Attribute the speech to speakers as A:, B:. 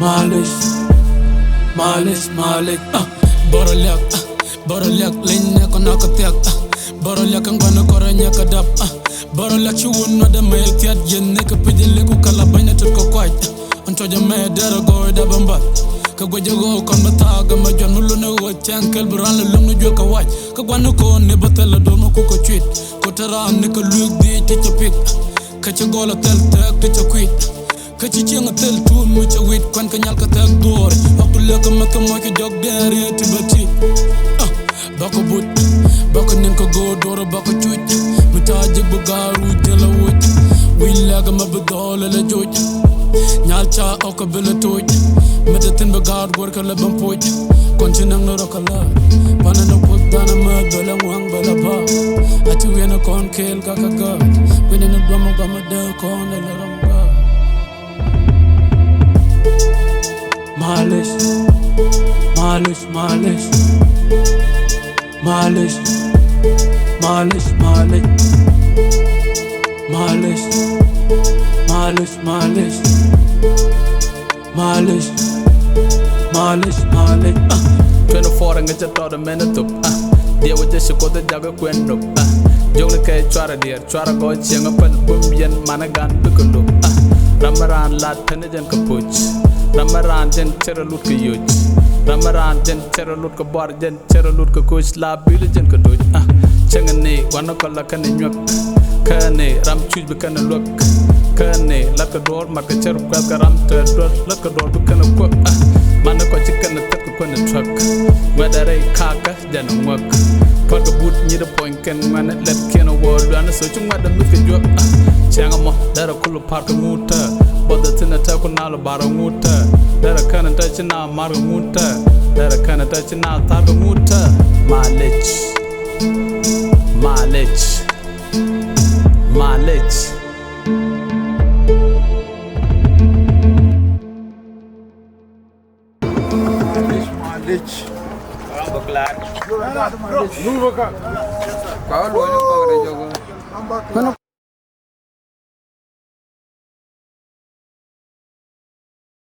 A: Malech, Malech, Borolyak, Lenya Konakatek, Borolyak and Guanakoranya Kadap, Borolyak, you would not have made yet, Yeneka Pidiliku Calabana to Coquite, until the mayor dare go Dabamba. Kagwajago Konbataga, Majan Muluna, Chankel, Buran, Lungu Joka White, Kagwanoko, Nebatella Domo Coco Treat, Kotara, Nickel Luke, the teacher pick, Kachagola tell Turk, teacher quit. Kaching a tell too much a wit, Kwankanyaka tell door, up to look a Makamaki dog there to Bati. Baka boot, Baka Ninka go, Dora Baka tweet, Mutaji Bugaru, Delawood, we lag a Mabadol, a joint, Nyalcha, Okabilla toy, Metatin Bagard, work a Leban point, Continang Norokala, Panano put down a mud, Belawang, Belaba, Atuana con Kale Gaka, winning a drum of Gamma con a Laranga. Malech, Malech, Malech, Malech, Malech, Malech, Malech, Malech, Malech, Malech, Malech, Malech. 24 and get a thought a minute up. Dear with the Shakota Jagger Quendo. Jonah K. Chara dear, Chara go ching up and Bumbian Managan Piccolo. Ramaran Lat Tenajan Capuch. Ramaran Jen Cheralutka Yuch, Ramaran Jen Cheralutka Bar Jen Cheralutka Kuch La Bilijan Kaduch, Changane, Wanakola Kananyuk, Kane, Ramchuj Bukana look, Kane, Lakador, Makacher Kakaram, Lakador Bukana cook, Manako chicken and Takukana truck, whether a kaka, then a work. Pot the boot near the point can man let Ken a word and a searching what the milk and joke. Changamo, that a cool park of muta, but the tin attack on Alabara muta, that a can of touch now Marga muta, that a can of touch now Taga muta, Malech, Malech, Malech.
B: Move